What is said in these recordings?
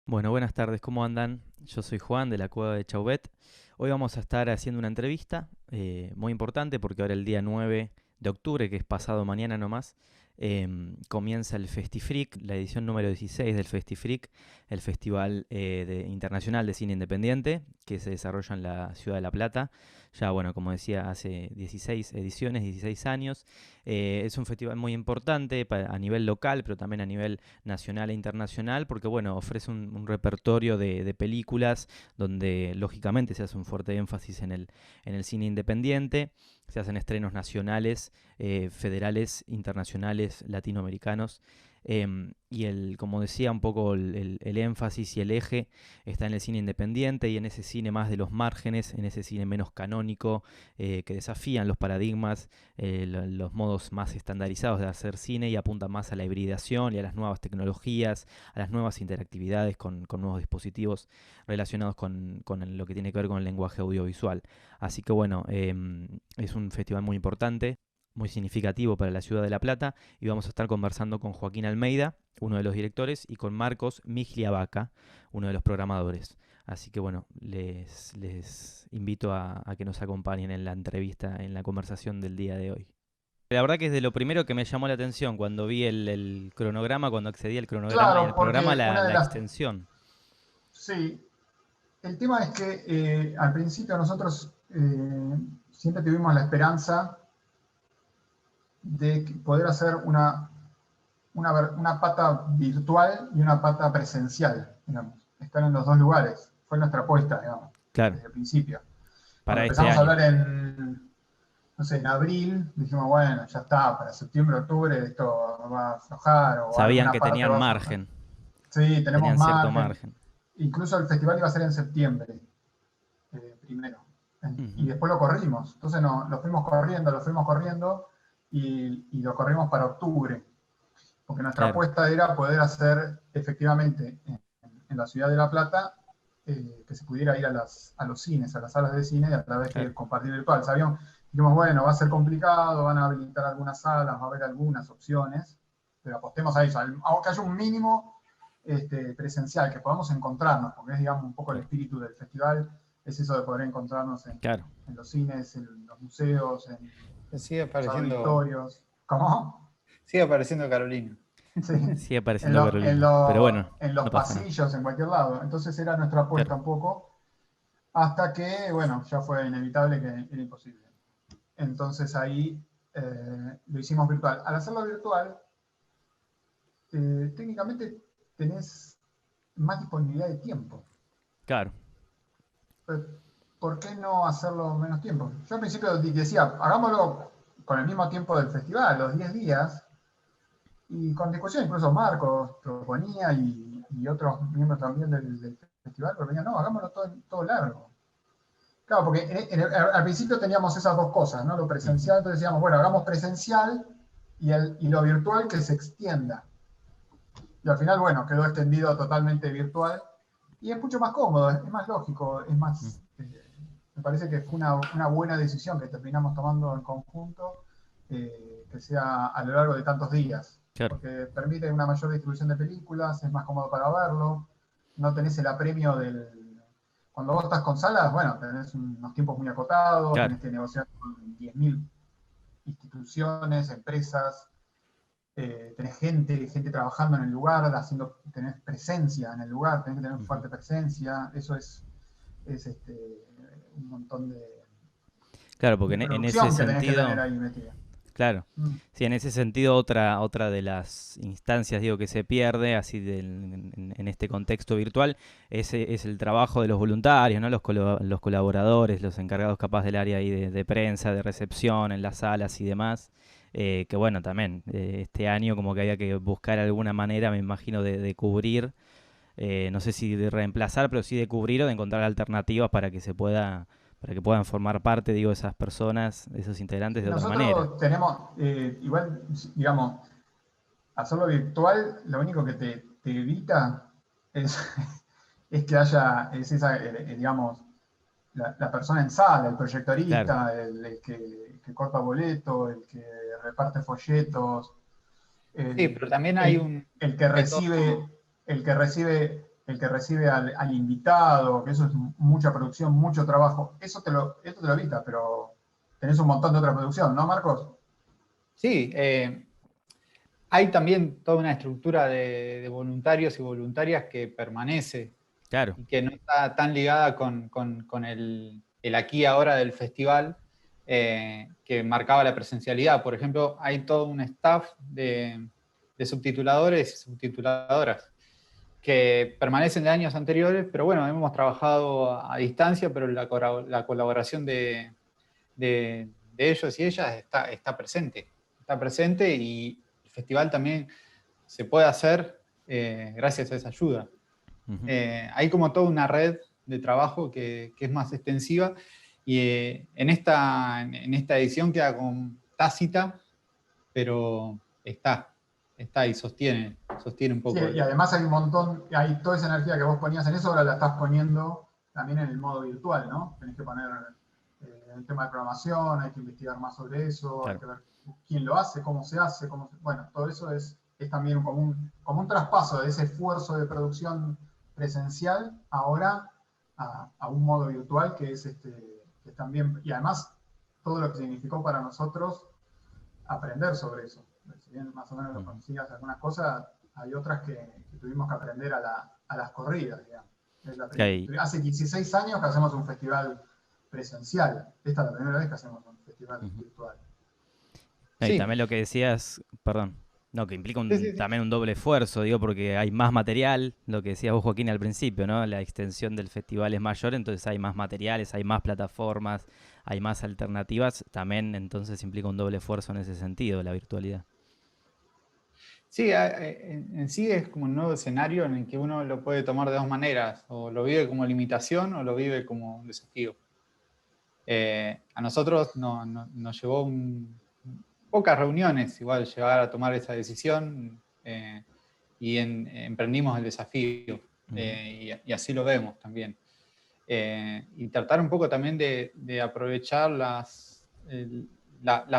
Bueno, buenas tardes, ¿cómo andan? Yo soy Juan de la Cueva de Chauvet. Hoy vamos a estar haciendo una entrevista muy importante porque ahora el día 9 de octubre, que es pasado mañana nomás, comienza el FestiFreak, la edición número 16 del FestiFreak, el Festival Internacional de Cine Independiente que se desarrolla en la ciudad de La Plata. Ya, bueno, como decía, hace 16 ediciones, 16 años. Es un festival muy importante a nivel local, pero también a nivel nacional e internacional, porque bueno, ofrece un repertorio de películas donde lógicamente se hace un fuerte énfasis en el cine independiente, se hacen estrenos nacionales, federales, internacionales, latinoamericanos. Como decía, un poco el énfasis y el eje está en el cine independiente y en ese cine más de los márgenes, en ese cine menos canónico, que desafían los paradigmas, los modos más estandarizados de hacer cine y apuntan más a la hibridación y a las nuevas tecnologías, a las nuevas interactividades con nuevos dispositivos relacionados con lo que tiene que ver con el lenguaje audiovisual. Así que bueno, es un festival muy importante, muy significativo para la ciudad de La Plata, y vamos a estar conversando con Joaquín Almeida, uno de los directores, y con Marcos Migliavaca, uno de los programadores. Así que bueno, les invito a que nos acompañen en la entrevista, en la conversación del día de hoy. La verdad que es de lo primero que me llamó la atención cuando vi el cronograma, cuando accedí al cronograma y Claro, al programa, porque la, una de la las... extensión. Sí, el tema es que al principio nosotros siempre tuvimos la esperanza de poder hacer una pata virtual y una pata presencial, digamos. Estar en los dos lugares. Fue nuestra apuesta, digamos, Claro, desde el principio. Cuando para este empezamos a año. hablar no sé, en abril, dijimos, bueno, ya está, para septiembre, octubre esto va a aflojar o Sabían alguna que parte tenían va a aflojar. margen, Sí, tenemos tenían cierto margen. margen. Incluso el festival iba a ser en septiembre, primero. Y Ujú. después lo corrimos. Entonces no, lo fuimos corriendo y lo corrimos para octubre. Porque nuestra Claro, apuesta era poder hacer efectivamente en la ciudad de La Plata que se pudiera ir a los cines, a las salas de cine, y a través claro. que compartir virtual. Sabíamos, dijimos, bueno, va a ser complicado, van a habilitar algunas salas, va a haber algunas opciones, pero apostemos a eso, a que haya un mínimo presencial, que podamos encontrarnos, porque es, digamos, un poco el Claro, espíritu del festival, es eso de poder encontrarnos claro. en los cines, en los museos, en Sigue los apareciendo, auditorios. ¿Cómo? sigue apareciendo Carolina. Sí, Sigue apareciendo Carolina, pero bueno, en los no pasa nada. pasillos, en cualquier lado. Entonces era nuestra Claro. apuesta un poco, hasta que, bueno, ya fue inevitable que era imposible. Entonces ahí lo hicimos virtual. Al hacerlo virtual, técnicamente tenés más disponibilidad de tiempo. Claro. ¿Por qué no hacerlo menos tiempo? Yo al principio decía, hagámoslo con el mismo tiempo del festival, los 10 días, y con discusión, incluso Marcos proponía y otros miembros también del festival proponían, no, hagámoslo todo largo. Claro, porque al principio teníamos esas dos cosas, ¿no? Lo Ujú. presencial, entonces decíamos, bueno, hagamos presencial y lo virtual que se extienda. Y al final, bueno, quedó extendido totalmente virtual y es mucho más cómodo, es más lógico, es Mm. más... me parece que fue una buena decisión que terminamos tomando en conjunto, que sea a lo largo de tantos días, Claro. porque permite una mayor distribución de películas, es más cómodo para verlo, no tenés el apremio del... Cuando vos estás con salas, bueno, tenés unos tiempos muy acotados, Claro. tenés que negociar con 10.000 instituciones, empresas, tenés gente trabajando en el lugar, tenés presencia en el lugar, tenés que tener Ujú. fuerte presencia, eso es un montón Claro, porque de en ese producción que tenés que tener sentido, ahí metida. claro. Mm. Sí, en ese sentido, otra de las instancias, digo, que se pierde, así en este contexto virtual, es el trabajo de los voluntarios, ¿no? Los colaboradores, los encargados capaz del área ahí de prensa, de recepción, en las salas y demás. Que bueno, también este año como que había que buscar alguna manera, me imagino, de cubrir, no sé si de reemplazar, pero sí de cubrir o de encontrar alternativas para que puedan formar parte, digo, esas personas, esos integrantes Sí, de otra manera. nosotros tenemos, igual, digamos, hacerlo virtual, lo único que te evita es, es que haya, es esa, digamos, la persona en sala, el Claro. proyectorista, el que corta boleto, el que reparte folletos, Sí, el, pero también hay el, un el que recibe, método. el que recibe el que recibe al invitado, que eso es mucha producción, mucho trabajo, esto te lo evita, pero tenés un montón de otra producción, ¿no, Marcos? Sí, hay también toda una estructura de voluntarios y voluntarias que permanece Claro, y que no está tan ligada con el aquí y ahora del festival que marcaba la presencialidad. Por ejemplo, hay todo un staff de subtituladores y subtituladoras que permanecen de años anteriores, pero bueno, hemos trabajado a distancia, pero la colaboración de ellos y ellas está presente y el festival también se puede hacer gracias a esa ayuda. ujú, Hay como toda una red de trabajo que es más extensiva y en esta edición queda como tácita, pero está y sostiene un Sí, poco. y además hay un montón, hay toda esa energía que vos ponías en eso, ahora la estás poniendo también en el modo virtual, ¿no? Tenés que poner el tema de programación, hay que investigar más sobre eso, hay claro. que ver quién lo hace, cómo se hace, bueno, todo eso es también como un traspaso de ese esfuerzo de producción presencial ahora a un modo virtual que es que también, y además todo lo que significó para nosotros aprender sobre eso. Si bien más o menos lo Ujú. consigas algunas cosas, hay otras que tuvimos que aprender a las corridas, digamos. Ok. Hace 16 años que hacemos un festival presencial. Esta es la primera vez que hacemos un festival Ujú. virtual. No, y Sí, también lo que decías, perdón, no, que implica sí, sí, sí. también un doble esfuerzo, digo, porque hay más material, lo que decías vos, Joaquín, al principio, ¿no? La extensión del festival es mayor, entonces hay más materiales, hay más plataformas, hay más alternativas, también entonces implica un doble esfuerzo en ese sentido, la virtualidad. Sí, en sí es como un nuevo escenario en el que uno lo puede tomar de dos maneras, o lo vive como limitación o lo vive como un desafío. A nosotros nos llevó pocas reuniones igual llegar a tomar esa decisión y emprendimos el desafío Ujú. y así lo vemos también. Y tratar un poco también de aprovechar las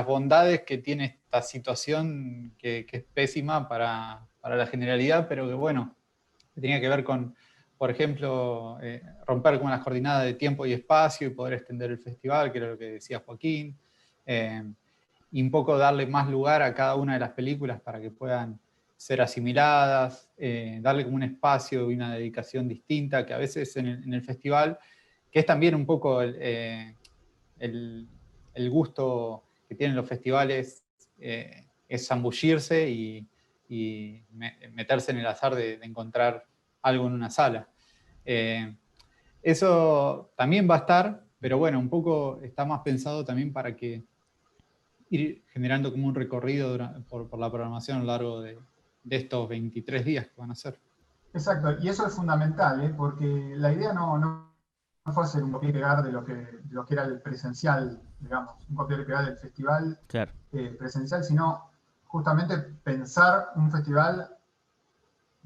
bondades que tiene esta situación que es pésima para la generalidad, pero que bueno, que tenía que ver con, por ejemplo, romper con las coordenadas de tiempo y espacio y poder extender el festival, que era lo que decía Joaquín, eh, y un poco darle más lugar a cada una de las películas para que puedan ser asimiladas, darle como un espacio y una dedicación distinta, que a veces en el festival, que es también un poco el, el gusto que tienen los festivales, es zambullirse y meterse en el azar de encontrar algo en una sala. Eh, eso también va a estar, pero bueno, un poco está más pensado también para que ir generando como un recorrido por la programación a lo largo de estos 23 días que van a ser. Exacto, y eso es fundamental, ¿eh? Porque la idea no fue hacer un copiar y pegar de lo que era el presencial, digamos, un copiar y pegar del festival Claro. presencial, sino justamente pensar un festival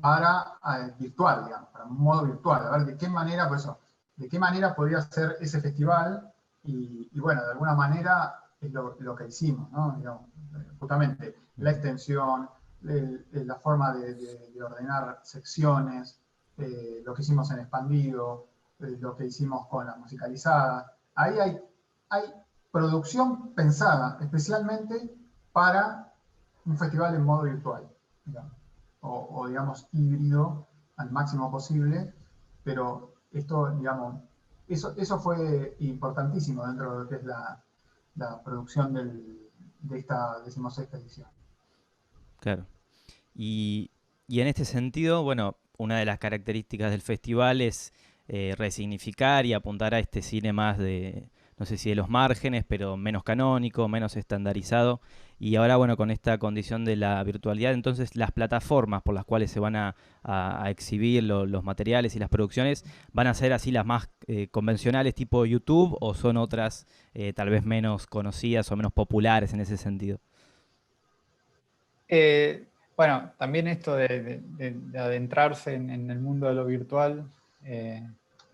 para virtual, digamos, para un modo virtual, a ver de qué manera, por eso, de qué manera podría ser ese festival y bueno, de alguna manera es lo que hicimos, ¿no? Digamos, justamente la Ujú. extensión, la forma de ordenar secciones, lo que hicimos en expandido, lo que hicimos con la musicalizada. Ahí hay producción pensada especialmente para un festival en modo virtual, digamos digamos, híbrido al máximo posible, pero esto, digamos, eso fue importantísimo dentro de lo que es la producción de esta 16ª edición. Claro. Y, y en este sentido, bueno, una de las características del festival es resignificar y apuntar a este cine más de, no sé si de los márgenes, pero menos canónico, menos estandarizado. Y ahora, bueno, con esta condición de la virtualidad, entonces las plataformas por las cuales se van a exhibir los materiales y las producciones van a ser así las más convencionales tipo YouTube o son otras tal vez menos conocidas o menos populares en ese sentido. Eh, bueno, también esto de adentrarse en el mundo de lo virtual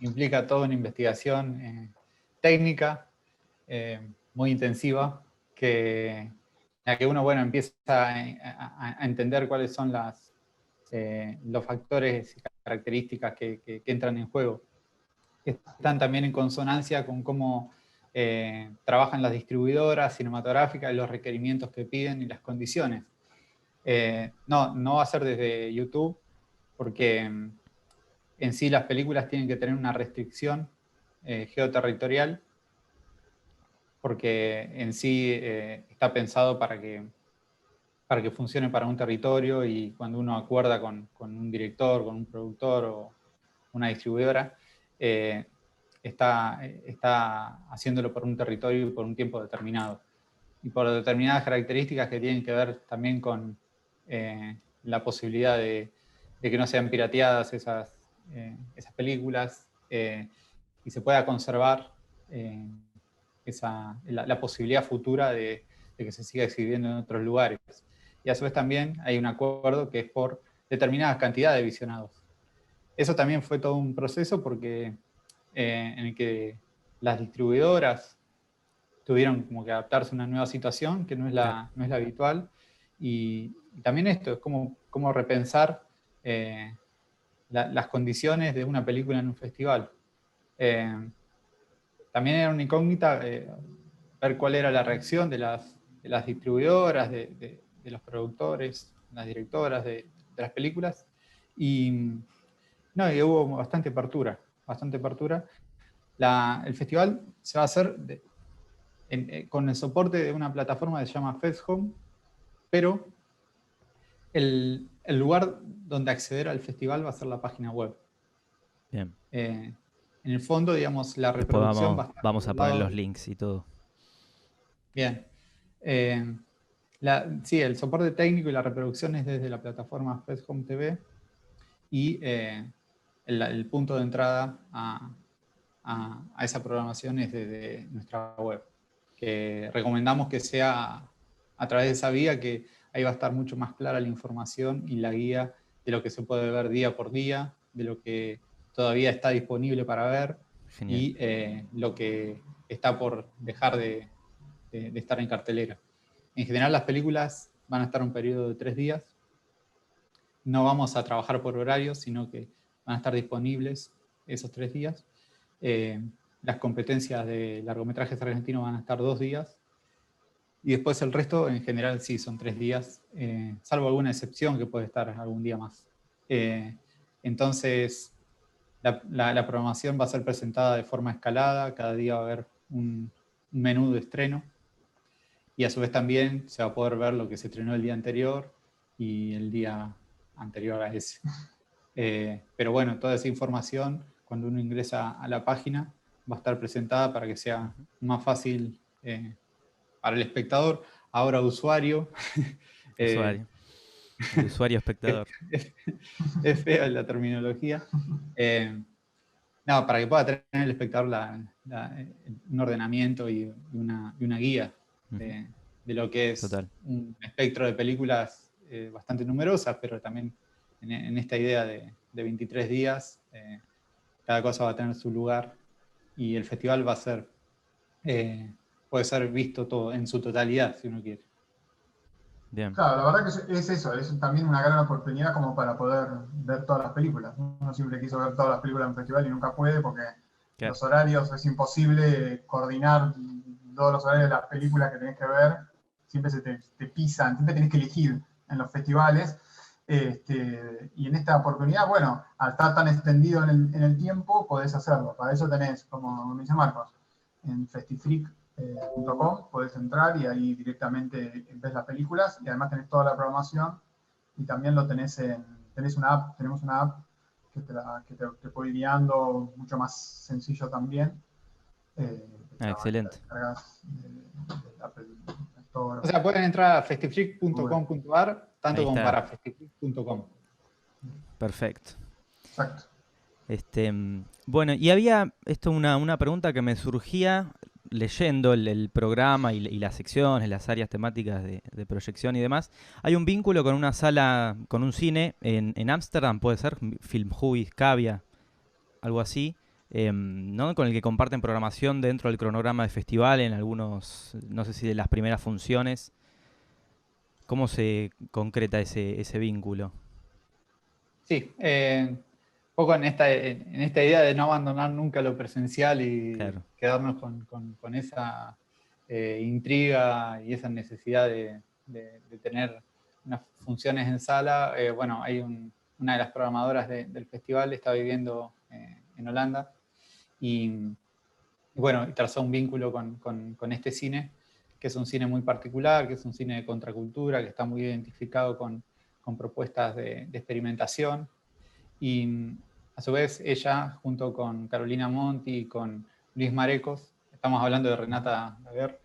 implica toda una investigación técnica muy intensiva que, en la que uno bueno, empieza a entender cuáles son los factores y características que entran en juego. Están también en consonancia con cómo trabajan las distribuidoras cinematográficas, los requerimientos que piden y las condiciones. No va a ser desde YouTube, porque en sí las películas tienen que tener una restricción geoterritorial, porque en sí está pensado para que funcione para un territorio, y cuando uno acuerda con un director, con un productor o una distribuidora, está haciéndolo por un territorio y por un tiempo determinado. Y por determinadas características que tienen que ver también con la posibilidad de que no sean pirateadas esas películas, y se pueda conservar la posibilidad futura de que se siga exhibiendo en otros lugares. Y a su vez también hay un acuerdo que es por determinada cantidad de visionados. Eso también fue todo un proceso, porque en el que las distribuidoras tuvieron como que adaptarse a una nueva situación que no es la habitual, y también esto es como repensar las condiciones de una película en un festival. También era una incógnita ver cuál era la reacción de las distribuidoras, de los productores, las directoras de las películas, y hubo bastante apertura. El festival se va a hacer con el soporte de una plataforma que se llama FestHome, pero el lugar donde acceder al festival va a ser la página web. Bien. En el fondo, digamos, la Después reproducción vamos a poner los links y todo. Bien. Sí, el soporte técnico y la reproducción es desde la plataforma FestHome TV, y el punto de entrada a esa programación es desde nuestra web, que recomendamos que sea a través de esa vía, que ahí va a estar mucho más clara la información y la guía de lo que se puede ver día por día, de lo que todavía está disponible para ver. Genial. Y lo que está por dejar de estar en cartelera. En general las películas van a estar un periodo de 3 días. No vamos a trabajar por horarios, sino que van a estar disponibles esos 3 días. Las competencias de largometrajes argentinos van a estar 2 días. Y después el resto, en general, sí, son 3 días, salvo alguna excepción que puede estar algún día más. Entonces, la programación va a ser presentada de forma escalada. Cada día va a haber un menú de estreno. Y a su vez también se va a poder ver lo que se estrenó el día anterior y el día anterior a ese. Pero bueno, toda esa información, cuando uno ingresa a la página, va a estar presentada para que sea más fácil para el espectador, ahora usuario. Usuario. El usuario espectador. Es fea la terminología. Para que pueda tener el espectador un ordenamiento y una guía de lo que es un espectro de películas bastante numerosas, pero también en esta idea de 23 días, cada cosa va a tener su lugar, y el festival va a ser, puede ser visto todo en su totalidad, si uno quiere. Bien. Claro, la verdad que es eso, es también una gran oportunidad como para poder ver todas las películas. Uno siempre quiso ver todas las películas en un festival y nunca puede, porque los horarios, es imposible coordinar todos los horarios de las películas que tenés que ver, siempre se te pisan, siempre tenés que elegir en los festivales. Y en esta oportunidad, bueno, al estar tan extendido en el tiempo, podés hacerlo. Para eso tenés, como dice Marcos, en festifreak.com podés entrar y ahí directamente ves las películas, y además tenés toda la programación, y también lo tenemos una app que te puede ir guiando, mucho más sencillo también. Excelente. O sea, pueden entrar a festifreak.com.ar, tanto como para festifreak.com. Perfecto. Exacto. Bueno, y había una pregunta que me surgía leyendo el programa y las secciones, las áreas temáticas de proyección y demás. Hay un vínculo con una sala, con un cine en Ámsterdam, puede ser, Filmhuis Cavia, algo así, ¿no? Con el que comparten programación dentro del cronograma de festival en algunos, no sé si de las primeras funciones. ¿Cómo se concreta ese vínculo? Sí, un poco en esta idea de no abandonar nunca lo presencial y Claro. quedarnos con esa intriga y esa necesidad de tener unas funciones en sala. Bueno, hay una de las programadoras del festival está viviendo en Holanda y bueno, y trazó un vínculo con este cine, que es un cine muy particular, que es un cine de contracultura, que está muy identificado con propuestas de experimentación. Y a su vez ella, junto con Carolina Monti y con Luis Marecos, estamos hablando de Renata Laguerre,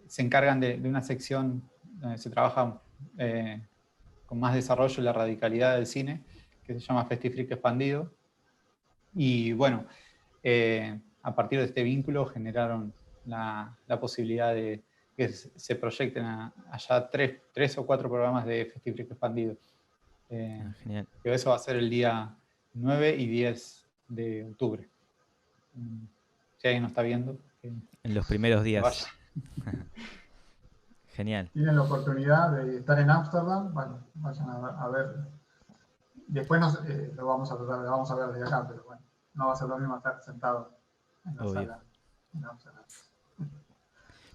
se encargan de una sección donde se trabaja con más desarrollo la radicalidad del cine, que se llama Festifric Expandido. Y bueno, a partir de este vínculo generaron la posibilidad de que se proyecten allá tres o cuatro programas de Festifric Expandido. Genial. Que eso va a ser el día 9 y 10 de octubre. Si alguien nos está viendo. En los primeros días. Vaya. Genial. Tienen la oportunidad de estar en Ámsterdam, bueno, vayan a ver. Después lo vamos a tratar, lo vamos a ver desde acá, pero bueno, no va a ser lo mismo estar sentado en la Obvio. sala en Ámsterdam.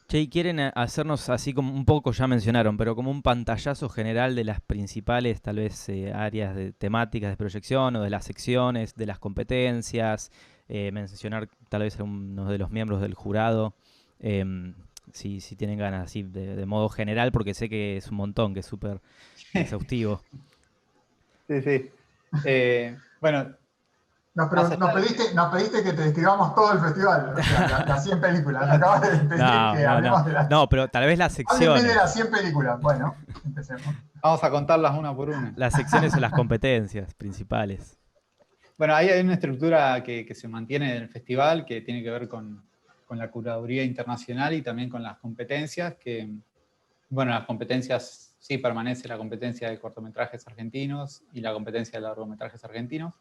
Che, y quieren hacernos así como un poco, ya mencionaron, pero como un pantallazo general de las principales, tal vez, áreas de temáticas de proyección o de las secciones, de las competencias, mencionar tal vez a uno de los miembros del jurado, si tienen ganas, así de modo general, porque sé que es un montón, que es súper exhaustivo. Sí, sí. Bueno, Nos pediste que te describamos todo el festival, o sea, las 100 películas. Nos acabas de pedir que hablemos de las... No, pero tal vez las secciones. de las 100 películas. Bueno, empecemos. vamos a contarlas una por una. Las secciones o las competencias principales. Bueno, ahí hay una estructura que se mantiene en el festival, que tiene que ver con la curaduría internacional y también con las competencias, que, bueno, las competencias sí permanece la competencia de cortometrajes argentinos y la competencia de largometrajes argentinos.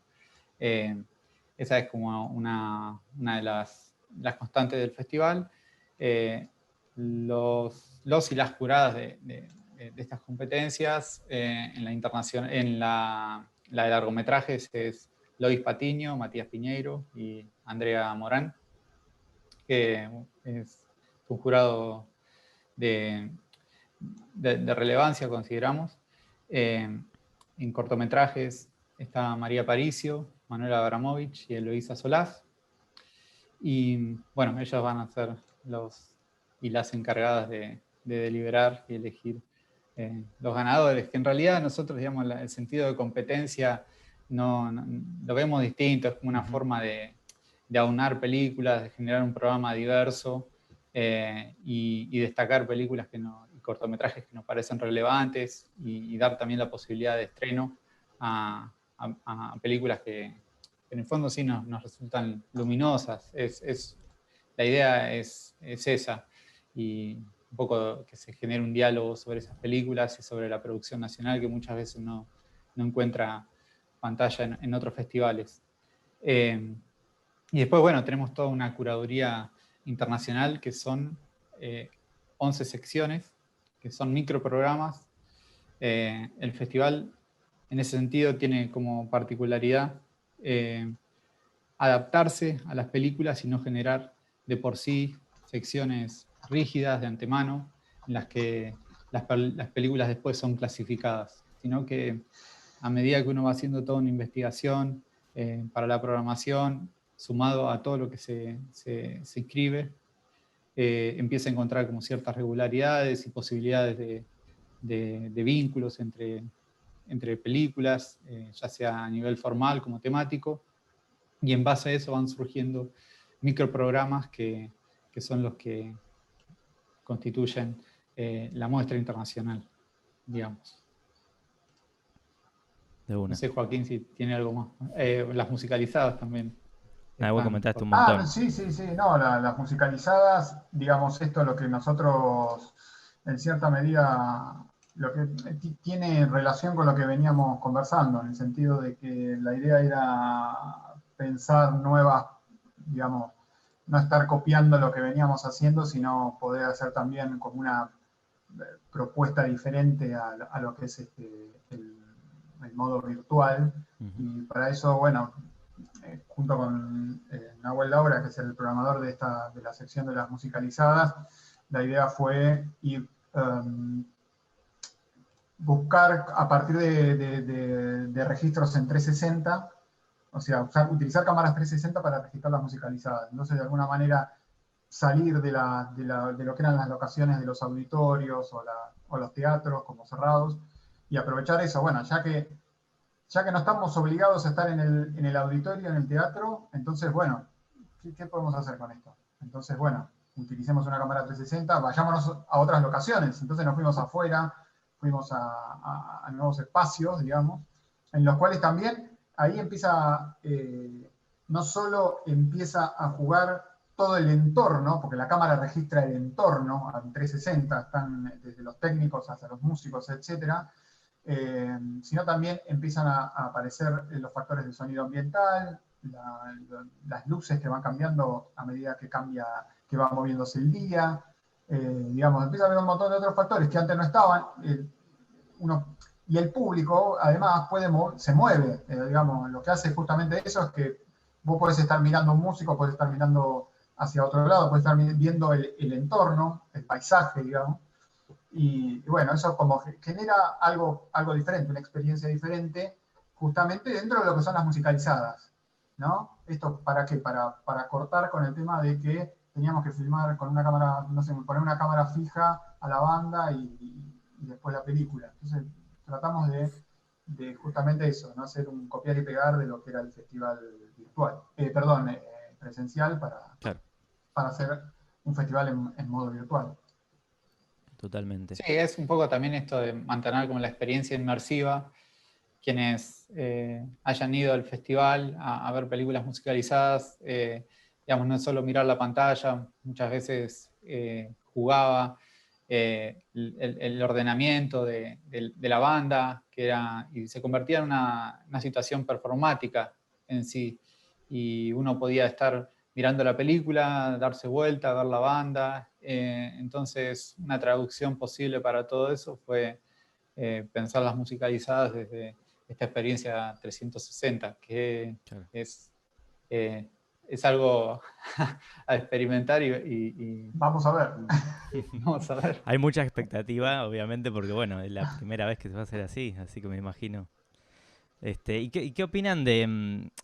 Esa es como una de las constantes del festival. Los y las juradas de estas competencias en la de largometrajes es Lois Patiño, Matías Piñeiro y Andrea Morán, que es un jurado de relevancia, consideramos. En cortometrajes está María Paricio, Manuela Abramovich y Eloísa Solás. Y bueno, ellos van a ser los y las encargadas de deliberar y elegir los ganadores, que en realidad nosotros, digamos, el sentido de competencia no lo vemos distinto, es como una forma de aunar películas, de generar un programa diverso y destacar películas y cortometrajes que nos parecen relevantes y dar también la posibilidad de estreno a películas que en el fondo sí nos resultan luminosas. La idea es esa, y un poco que se genere un diálogo sobre esas películas y sobre la producción nacional que muchas veces no encuentra pantalla en otros festivales. Y después, bueno, tenemos toda una curaduría internacional que son 11 secciones, que son microprogramas. El festival, en ese sentido, tiene como particularidad adaptarse a las películas y no generar de por sí secciones rígidas de antemano en las que las películas después son clasificadas, sino que a medida que uno va haciendo toda una investigación para la programación, sumado a todo lo que se inscribe, empieza a encontrar como ciertas regularidades y posibilidades de vínculos entre películas, ya sea a nivel formal como temático, y en base a eso van surgiendo microprogramas que son los que constituyen la muestra internacional, digamos. De una. No sé, Joaquín, si tiene algo más. Las musicalizadas también. Vos comentaste un montón. Sí, no, las musicalizadas, digamos, esto es lo que nosotros, en cierta medida, lo que tiene relación con lo que veníamos conversando, en el sentido de que la idea era pensar nuevas, digamos, no estar copiando lo que veníamos haciendo, sino poder hacer también como una propuesta diferente a lo que es el modo virtual. Ujú. Y para eso, bueno, junto con Nahuel Laura, que es el programador de la sección de las musicalizadas, la idea fue ir, buscar a partir de registros en 360, o sea, utilizar cámaras 360 para registrar las musicalizadas. Entonces, de alguna manera, salir de lo que eran las locaciones de los auditorios o los teatros como cerrados y aprovechar eso. Bueno, ya que no estamos obligados a estar en el auditorio, en el teatro, entonces, bueno, ¿qué podemos hacer con esto? Entonces, bueno, utilicemos una cámara 360, vayámonos a otras locaciones. Entonces nos fuimos afuera, fuimos a nuevos espacios, digamos, en los cuales también ahí empieza, no solo empieza a jugar todo el entorno, porque la cámara registra el entorno en 360, están desde los técnicos hasta los músicos, etcétera, sino también empiezan a aparecer los factores de sonido ambiental, las luces que van cambiando a medida que va moviéndose el día, digamos, empieza a haber un montón de otros factores que antes no estaban, y el público además se mueve, digamos, lo que hace justamente eso es que vos podés estar mirando a un músico, podés estar mirando hacia otro lado, podés estar viendo el entorno, el paisaje, digamos. Y bueno, eso como genera algo diferente, una experiencia diferente, justamente dentro de lo que son las musicalizadas, ¿no? ¿Esto para qué? Para cortar con el tema de que teníamos que filmar con una cámara, no sé, poner una cámara fija a la banda y después la película. Entonces tratamos de justamente eso, ¿no? Hacer un copiar y pegar de lo que era el festival virtual, presencial Claro, para hacer un festival en modo virtual. totalmente. Sí, es un poco también esto de mantener como la experiencia inmersiva. Quienes hayan ido al festival a ver películas musicalizadas, digamos, no es solo mirar la pantalla, muchas veces jugaba el ordenamiento de la banda, y se convertía en una situación performática en sí. Y uno podía estar mirando la película, darse vuelta, ver la banda. Entonces, una traducción posible para todo eso fue pensar las musicalizadas desde esta experiencia 360, que Claro. es algo a experimentar y Vamos a ver. vamos a ver. Hay mucha expectativa, obviamente, porque bueno, es la primera vez que se va a hacer así que me imagino. ¿Y qué opinan de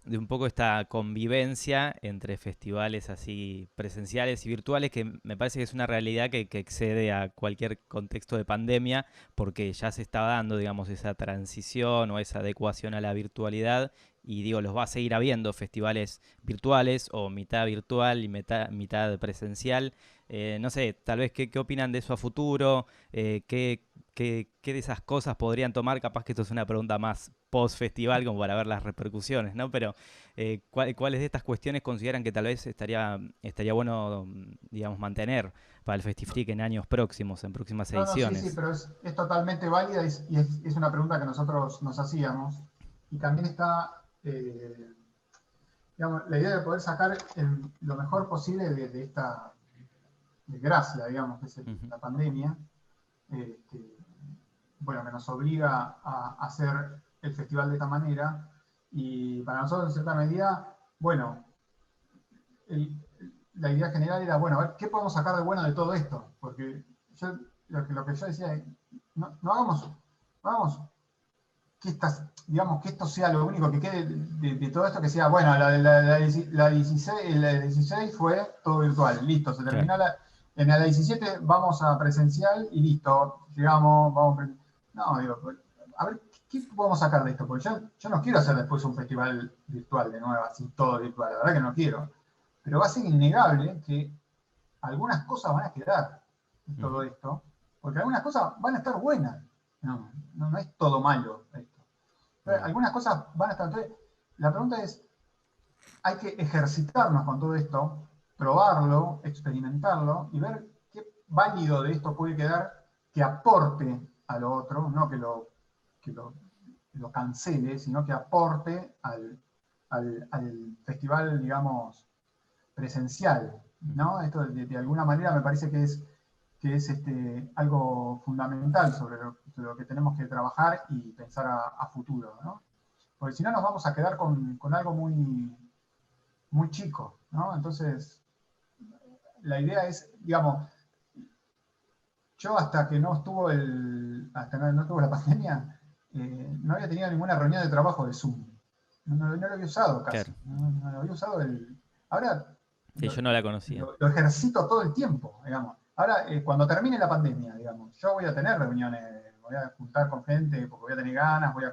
un poco esta convivencia entre festivales así presenciales y virtuales, que me parece que es una realidad que excede a cualquier contexto de pandemia, porque ya se está dando, digamos, esa transición o esa adecuación a la virtualidad, y digo, los va a seguir habiendo festivales virtuales o mitad virtual y mitad presencial. No sé, tal vez qué opinan de eso a futuro, ¿qué de esas cosas podrían tomar? Capaz que esto es una pregunta más post-festival, como para ver las repercusiones, ¿no? Pero, ¿cuáles de estas cuestiones consideran que tal vez estaría bueno, digamos, mantener para el FestiFreak en años próximos, en próximas No, sí, ediciones? pero es totalmente válida y es una pregunta que nosotros nos hacíamos. Y también está, digamos, la idea de poder sacar lo mejor posible de esta desgracia, digamos, que es Ujú. la pandemia, que, bueno, que nos obliga a hacer el festival de esta manera. Y para nosotros, en cierta medida, bueno, el- la idea general era, bueno, a ver, ¿qué podemos sacar de bueno de todo esto? Porque lo que yo decía, no hagamos digamos, que esto sea lo único que quede de todo esto, que sea, bueno, la 16 fue todo virtual, listo, se Claro. terminó en la 17 vamos a presencial y listo, llegamos, no, digo, a ver, ¿qué podemos sacar de esto? Porque yo no quiero hacer después un festival virtual de nuevo, así todo virtual, la verdad que no quiero. Pero va a ser innegable que algunas cosas van a quedar de todo Ujú. esto, porque algunas cosas van a estar buenas. No es todo malo esto. Bueno. Algunas cosas van a estar. Entonces, la pregunta es: hay que ejercitarnos con todo esto, probarlo, experimentarlo y ver qué válido de esto puede quedar que aporte a lo otro, no que lo cancele, sino que aporte al festival, digamos, presencial, ¿no? Esto de alguna manera me parece que que es algo fundamental sobre lo que tenemos que trabajar y pensar a futuro, ¿no? Porque si no nos vamos a quedar con algo muy, muy chico, ¿no? Entonces, la idea es, digamos, yo hasta que no estuvo no estuvo la pandemia, no había tenido ninguna reunión de trabajo de Zoom. No lo había usado casi. Claro. No lo había usado ahora Sí, yo no la conocía. lo ejercito todo el tiempo, digamos. Ahora, cuando termine la pandemia, digamos, yo voy a tener reuniones, voy a juntar con gente porque voy a tener ganas, voy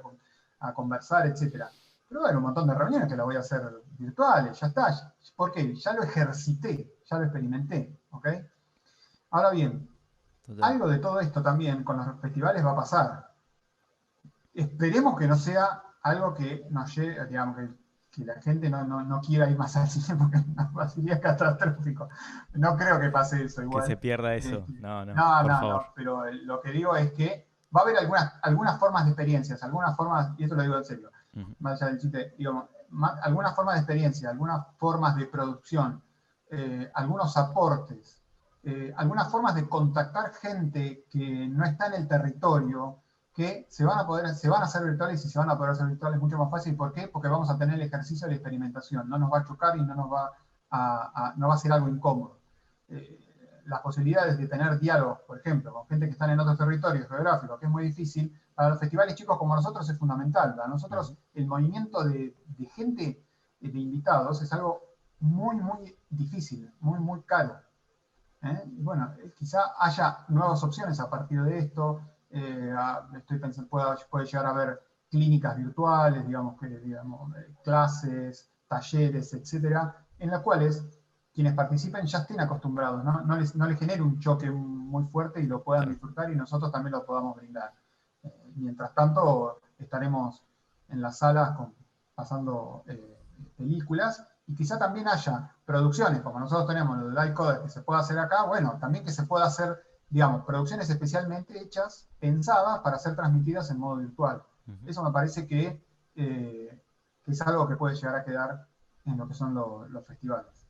a conversar, etc. Pero bueno, un montón de reuniones que las voy a hacer virtuales, ya está. ¿Por qué? Ya lo ejercité, ya lo experimenté, ¿ok? Ahora bien, Total. algo de todo esto también con los festivales va a pasar. Esperemos que no sea algo que nos lleve, digamos, que la gente no quiera ir más al cine porque sería catastrófico. No creo que pase eso igual. Que se pierda eso. No, por favor. Pero lo que digo es que va a haber algunas formas de experiencias, algunas formas, y esto lo digo en serio, más allá del chiste, digamos, algunas formas de experiencia, algunas formas de producción, algunos aportes, algunas formas de contactar gente que no está en el territorio, que se van a hacer virtuales y se van a poder hacer virtuales mucho más fácil. ¿Por qué? Porque vamos a tener el ejercicio de la experimentación. No nos va a chocar y no va a ser algo incómodo. Las posibilidades de tener diálogos, por ejemplo, con gente que están en otros territorios geográficos, que es muy difícil, para los festivales chicos como nosotros es fundamental. Para nosotros el movimiento de gente, de invitados, es algo muy, muy difícil, muy, muy caro. Y bueno, quizá haya nuevas opciones a partir de esto. Estoy pensando, puede llegar a haber clínicas virtuales, digamos, clases, talleres, etcétera, en las cuales quienes participen ya estén acostumbrados, ¿no? No les genere un choque muy fuerte y lo puedan disfrutar y nosotros también lo podamos brindar. Mientras tanto, estaremos en las salas pasando películas y quizá también haya producciones, como nosotros tenemos el Live Coder que se puede hacer acá, bueno, también que se pueda hacer, digamos, producciones especialmente hechas, pensadas para ser transmitidas en modo virtual. Eso me parece que es algo que puede llegar a quedar en lo que son los festivales.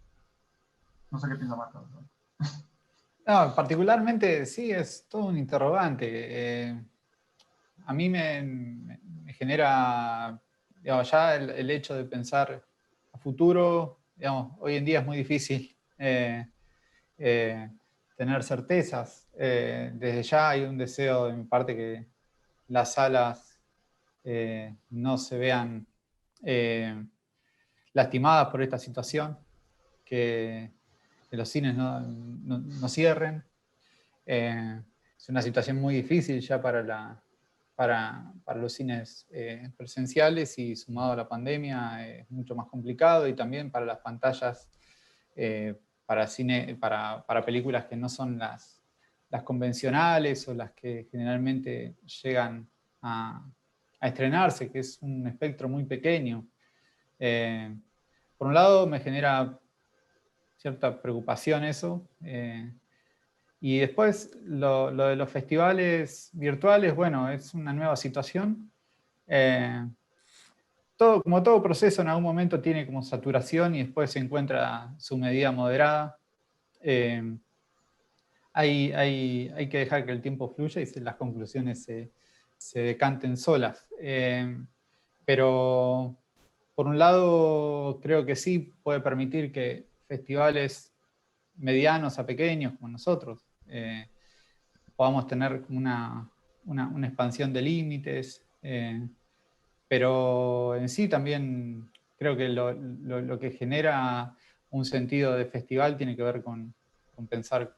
No sé qué piensa Marco. No, particularmente sí, es todo un interrogante. A mí me genera, digamos, ya el hecho de pensar a futuro, digamos, hoy en día es muy difícil tener certezas. Desde ya hay un deseo de mi parte que las salas no se vean lastimadas por esta situación, que los cines no cierren. Es una situación muy difícil ya para los cines presenciales y sumado a la pandemia es mucho más complicado, y también para las pantallas para películas que no son las convencionales o las que generalmente llegan a estrenarse, que es un espectro muy pequeño. Por un lado me genera cierta preocupación eso, y después lo de los festivales virtuales, bueno, es una nueva situación. Como todo proceso en algún momento tiene como saturación y después se encuentra su medida moderada. Hay que dejar que el tiempo fluya y las conclusiones se decanten solas. Pero por un lado creo que sí puede permitir que festivales medianos a pequeños como nosotros podamos tener una expansión de límites, pero en sí también creo que lo que genera un sentido de festival tiene que ver con pensarlo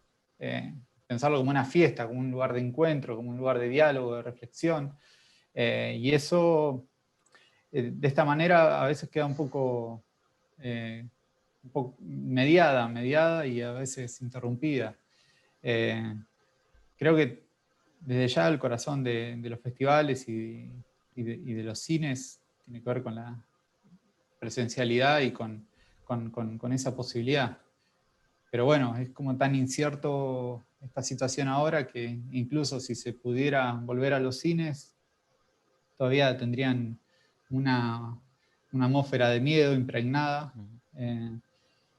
como una fiesta, como un lugar de encuentro, como un lugar de diálogo, de reflexión, y eso de esta manera a veces queda un poco mediada y a veces interrumpida. Creo que desde ya el corazón de los festivales y de los cines tiene que ver con la presencialidad y con esa posibilidad. Pero bueno, es como tan incierto esta situación ahora que incluso si se pudiera volver a los cines, todavía tendrían una atmósfera de miedo impregnada.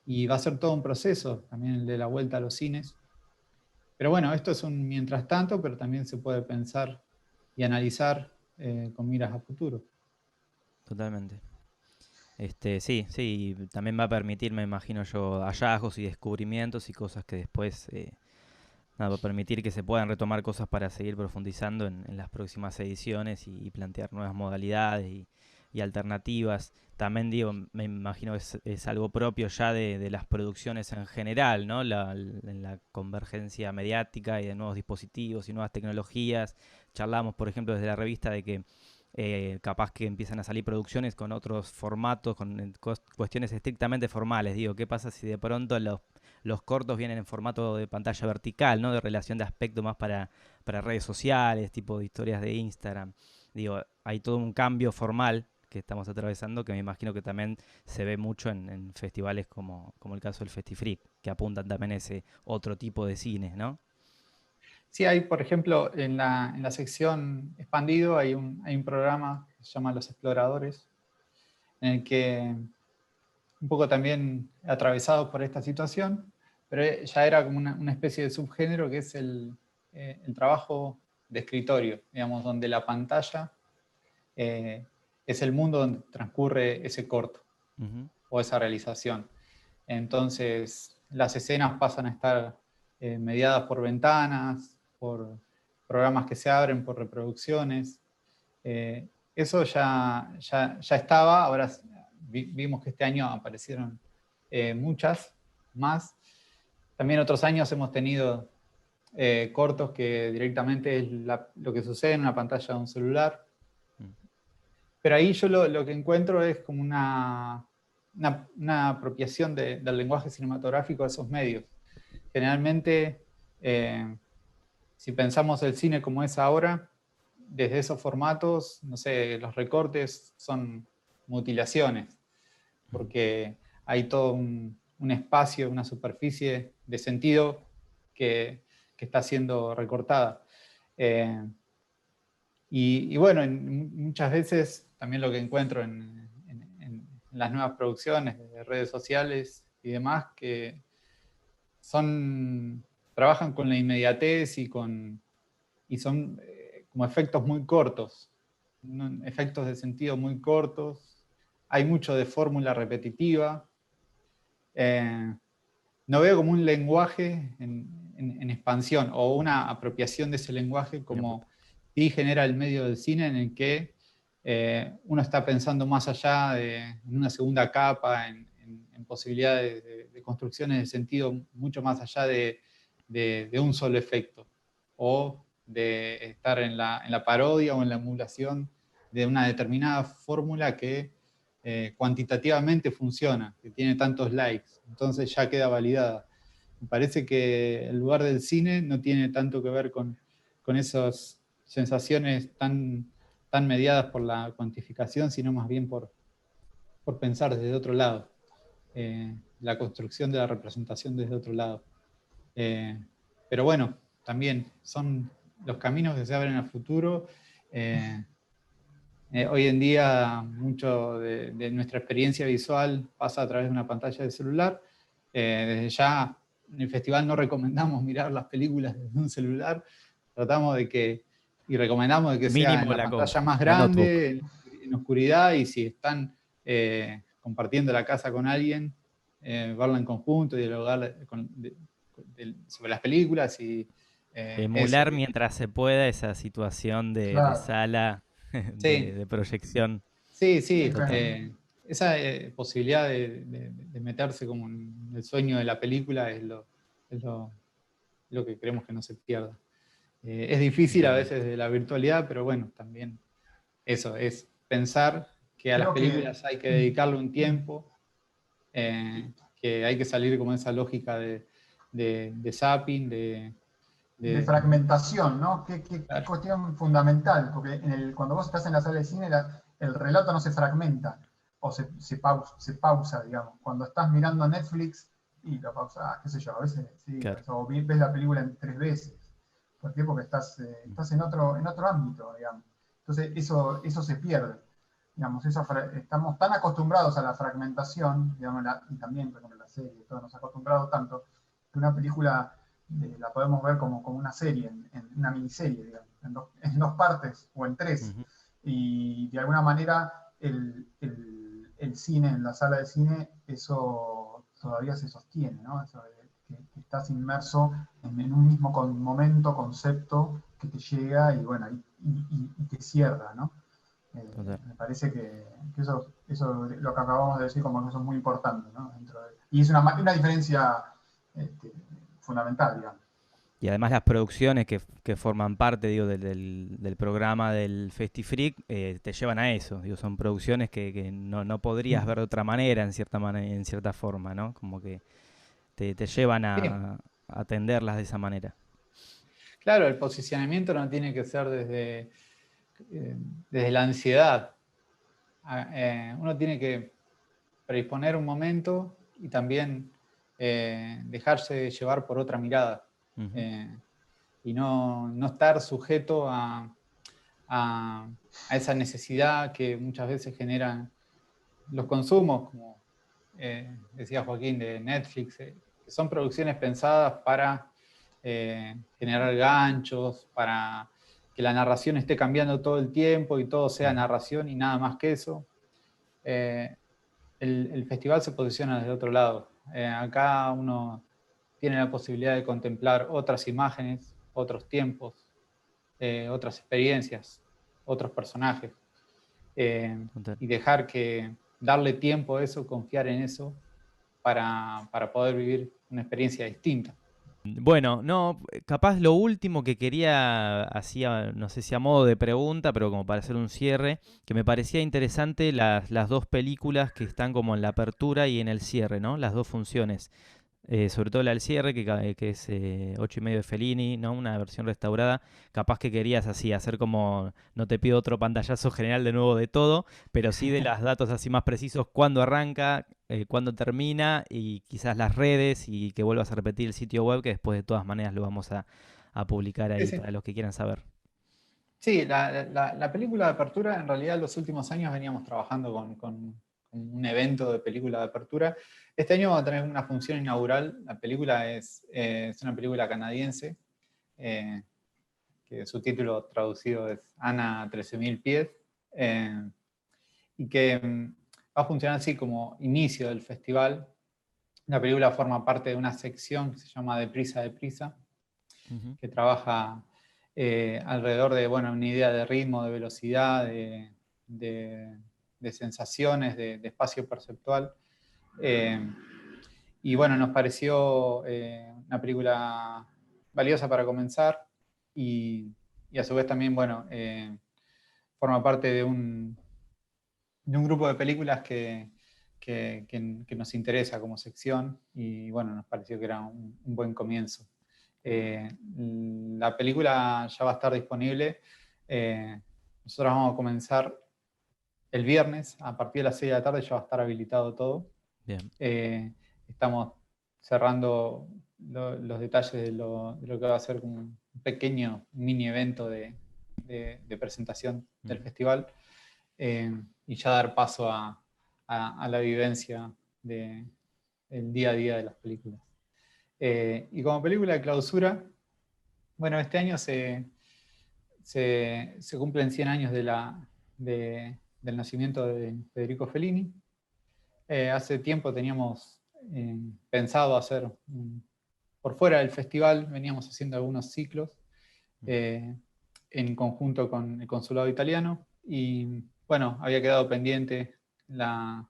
Y va a ser todo un proceso también el de la vuelta a los cines. Pero bueno, esto es un mientras tanto, pero también se puede pensar y analizar con miras a futuro. Totalmente. Sí, sí, y también va a permitir, me imagino yo, hallazgos y descubrimientos y cosas que después, nada, va a permitir que se puedan retomar cosas para seguir profundizando en las próximas ediciones y plantear nuevas modalidades y alternativas. También digo, me imagino que es algo propio ya de las producciones en general, ¿no? En la convergencia mediática y de nuevos dispositivos y nuevas tecnologías. Charlamos, por ejemplo, desde la revista de que capaz que empiezan a salir producciones con otros formatos, con cuestiones estrictamente formales. Digo, ¿qué pasa si de pronto los cortos vienen en formato de pantalla vertical, ¿no? De relación de aspecto más para redes sociales, tipo de historias de Instagram? Digo, hay todo un cambio formal que estamos atravesando que me imagino que también se ve mucho en festivales como el caso del Festifreak, que apuntan también a ese otro tipo de cine, ¿no? Sí, hay, por ejemplo, en la sección expandido hay un programa que se llama Los Exploradores, en el que un poco también atravesado por esta situación, pero ya era como una especie de subgénero que es el trabajo de escritorio, digamos, donde la pantalla es el mundo donde transcurre ese corto Uh-huh. o esa realización. Entonces, las escenas pasan a estar mediadas por ventanas, por programas que se abren, por reproducciones. Eso ya estaba, ahora vimos que este año aparecieron muchas más. También otros años hemos tenido cortos que directamente es lo que sucede en una pantalla de un celular. Pero ahí yo lo que encuentro es como una apropiación del lenguaje cinematográfico de esos medios. Generalmente, si pensamos el cine como es ahora, desde esos formatos, no sé, los recortes son mutilaciones, porque hay todo un espacio, una superficie de sentido que está siendo recortada. Y bueno, muchas veces también lo que encuentro en las nuevas producciones de redes sociales y demás, que trabajan con la inmediatez y son como efectos muy cortos, ¿no? Efectos de sentido muy cortos. Hay mucho de fórmula repetitiva. No veo como un lenguaje en expansión o una apropiación de ese lenguaje como sí genera el medio del cine, en el que uno está pensando más allá en una segunda capa, en posibilidades de construcciones de sentido mucho más allá de un solo efecto, o de estar en la parodia o en la emulación de una determinada fórmula que cuantitativamente funciona, que tiene tantos likes, entonces ya queda validada. Me parece que el lugar del cine no tiene tanto que ver con esas sensaciones tan mediadas por la cuantificación, sino más bien por pensar desde otro lado, la construcción de la representación desde otro lado. Pero bueno, también son los caminos que se abren al futuro. Hoy en día mucho de nuestra experiencia visual pasa a través de una pantalla de celular. Desde ya en el festival no recomendamos mirar las películas desde un celular, tratamos y recomendamos de que sea en Mínimo la la pantalla más notebook. grande, en oscuridad, y si están compartiendo la casa con alguien, verla en conjunto y dialogar sobre las películas y eso. Emular mientras se pueda esa situación de Claro, sala Sí, de proyección sí, sí, sí. total. Esa posibilidad de meterse como en el sueño de la película es lo que queremos que no se pierda. Es difícil a Totalmente. veces de la virtualidad, pero bueno, también eso, es pensar que a las creo que películas hay que dedicarle un tiempo, que hay que salir como esa lógica de zapping, de de- fragmentación, ¿no? Qué claro, cuestión fundamental, porque cuando vos estás en la sala de cine, el relato no se fragmenta o se pausa, digamos. Cuando estás mirando Netflix y lo pausas, qué sé yo, a veces sí, Claro. o ves la película en 3 veces. ¿Por qué? Porque estás en otro ámbito, digamos. Entonces eso se pierde. Digamos, estamos tan acostumbrados a la fragmentación, digamos, y también, por ejemplo, la serie, todos nos ha acostumbrado tanto, que una película la podemos ver como una serie, en una miniserie, digamos, en dos partes o en tres. Ujú. Y de alguna manera el cine, en la sala de cine, eso todavía se sostiene, ¿no? Eso que estás inmerso en un mismo momento, concepto que te llega y bueno, y te cierra, ¿no? Total. Me parece que eso lo que acabamos de decir como que eso es muy importante, ¿no? Y es una diferencia este, fundamental, digamos. Y además las producciones que forman parte, digo, del programa del FestiFreak te llevan a eso. Digo, son producciones que no podrías ver de otra manera, en cierta forma, ¿no? Como que te llevan Sí, a atenderlas de esa manera. claro, el posicionamiento no tiene que ser eh, desde la ansiedad. Uno tiene que predisponer un momento y también dejarse llevar por otra mirada. Ujú. Eh, y no estar sujeto a esa necesidad que muchas veces generan los consumos, como decía Joaquín, de Netflix, que son producciones pensadas para generar ganchos, para que la narración esté cambiando todo el tiempo y todo sea Ujú. narración y nada más que eso. Eh, el festival se posiciona desde otro lado. Acá uno tiene la posibilidad de contemplar otras imágenes, otros tiempos, otras experiencias, otros personajes, Total. y darle tiempo a eso, confiar en eso, para poder vivir una experiencia distinta. Bueno, no, capaz lo último que quería, hacía, no sé si a modo de pregunta, pero como para hacer un cierre, que me parecía interesante las dos películas que están como en la apertura y en el cierre, ¿no? Las dos funciones. Sobre todo la del cierre, que es 8:30 de Fellini, ¿no? Una versión restaurada. Capaz que querías así, hacer como, no te pido otro pantallazo general de nuevo de todo, pero sí de los datos así más precisos, cuándo arranca, cuándo termina y quizás las redes y que vuelvas a repetir el sitio web, que después de todas maneras lo vamos a publicar Sí, ahí sí. para los que quieran saber. Sí, la película de apertura, en realidad, en los últimos años veníamos trabajando con un evento de película de apertura. Este año vamos a tener una función inaugural. La película es una película canadiense, eh, que su título traducido es Ana 13.000 pies, eh, y que va a funcionar así como inicio del festival. La película forma parte de una sección que se llama Deprisa, Deprisa, Ujú. que trabaja alrededor de, bueno, una idea de ritmo, de velocidad, de, de sensaciones, de espacio perceptual. Eh, y bueno, nos pareció una película valiosa para comenzar y a su vez también, bueno, forma parte de un grupo de películas que nos interesa como sección y bueno, nos pareció que era un buen comienzo. La película ya va a estar disponible. Nosotros vamos a comenzar el viernes, a partir de las 6 de la tarde ya va a estar habilitado todo. Bien. Estamos cerrando los detalles de lo que va a ser como un pequeño mini evento de presentación del Ujú. festival, y ya dar paso a la vivencia del día a día de las películas. Y como película de clausura, bueno, este año se cumplen 100 años del nacimiento de Federico Fellini. Hace tiempo teníamos pensado hacer, por fuera del festival, veníamos haciendo algunos ciclos eh, en conjunto con el Consulado Italiano y bueno, había quedado pendiente la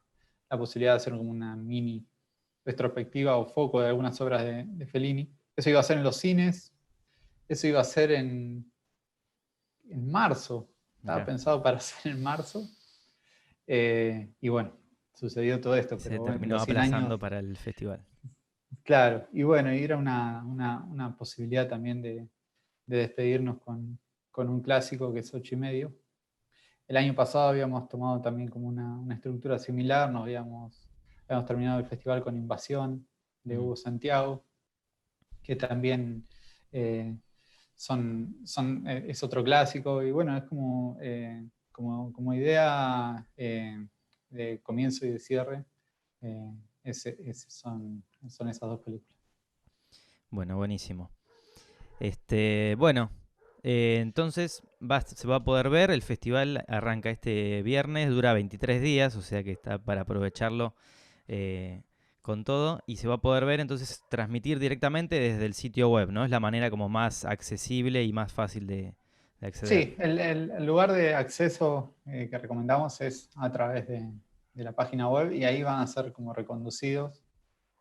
posibilidad de hacer como una mini retrospectiva o foco de algunas obras de Fellini. Eso iba a ser en los cines, eso iba a ser en marzo, estaba Mirá, pensado para hacer en marzo, y bueno, sucedió todo esto, se pero bueno, terminó los 100 aplazando años, para el festival. claro, y bueno, y era una posibilidad también de despedirnos con un clásico que es 8:30. El año pasado habíamos tomado también como una estructura similar, habíamos terminado el festival con Invasión de Mm. Hugo Santiago, que también eh, es otro clásico, y bueno, es como idea de comienzo y de cierre, son esas dos películas. Bueno, buenísimo. Bueno, entonces se va a poder ver. El festival arranca este viernes, dura 23 días, o sea que está para aprovecharlo eh, con todo. Y se va a poder ver, entonces, transmitir directamente desde el sitio web, ¿no? Es la manera como más accesible y más fácil de acceder. Sí, el lugar de acceso que recomendamos es a través de la página web y ahí van a ser como reconducidos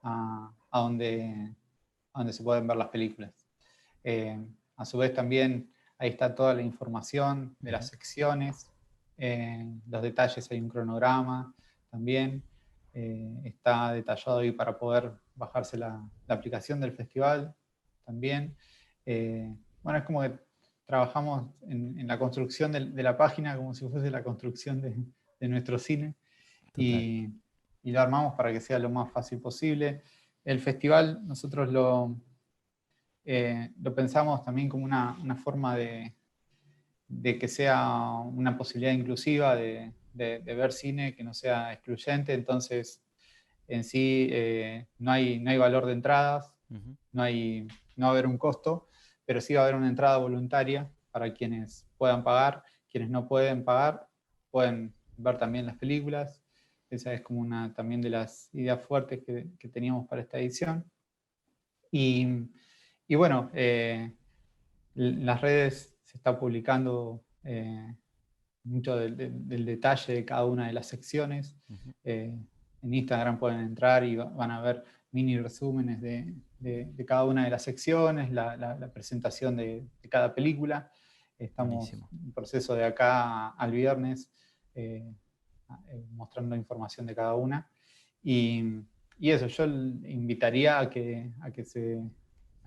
a donde se pueden ver las películas. Eh, a su vez también ahí está toda la información de las secciones, los detalles, hay un cronograma también, está detallado ahí para poder bajarse la aplicación del festival también. Bueno, es como que trabajamos en la construcción de la página como si fuese la construcción de nuestro cine Total. y lo armamos para que sea lo más fácil posible. El festival nosotros lo pensamos también como una forma de que sea una posibilidad inclusiva de ver cine que no sea excluyente, entonces en sí no hay valor de entradas, Ujú. no va a haber un costo, pero sí va a haber una entrada voluntaria para quienes puedan pagar, quienes no pueden pagar pueden ver también las películas. Esa es como una también de las ideas fuertes que teníamos para esta edición. Y bueno, en las redes se está publicando mucho del detalle de cada una de las secciones. Ujú. En Instagram pueden entrar y van a ver mini resúmenes de cada una de las secciones, la presentación de cada película. Estamos Buenísimo. en proceso de acá al viernes mostrando información de cada una. Y eso, yo invitaría a que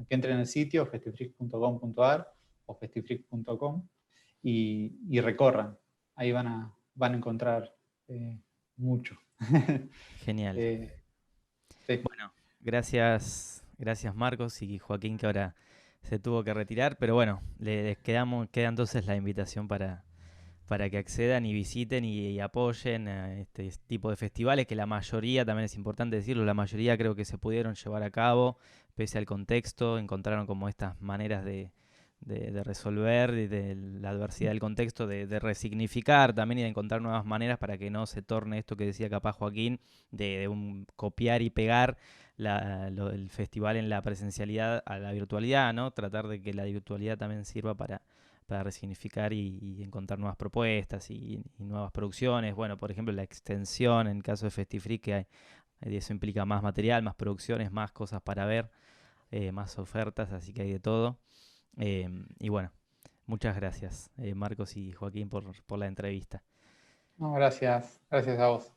entren al sitio festifreak.com.ar o festifreak.com y recorran. Ahí van a encontrar mucho. Genial. Sí. Bueno, gracias Marcos y Joaquín que ahora se tuvo que retirar, pero bueno, queda entonces la invitación para que accedan y visiten y apoyen a este tipo de festivales, que la mayoría, también es importante decirlo, la mayoría creo que se pudieron llevar a cabo, pese al contexto, encontraron como estas maneras de resolver, de la adversidad del contexto, de resignificar también y de encontrar nuevas maneras para que no se torne esto que decía capaz Joaquín, de un copiar y pegar el festival en la presencialidad a la virtualidad, ¿no? Tratar de que la virtualidad también sirva para resignificar y encontrar nuevas propuestas y nuevas producciones. Bueno, por ejemplo, la extensión en el caso de FestiFree, eso implica más material, más producciones, más cosas para ver, más ofertas, así que hay de todo. Y bueno, muchas gracias, Marcos y Joaquín, por la entrevista. No, gracias a vos.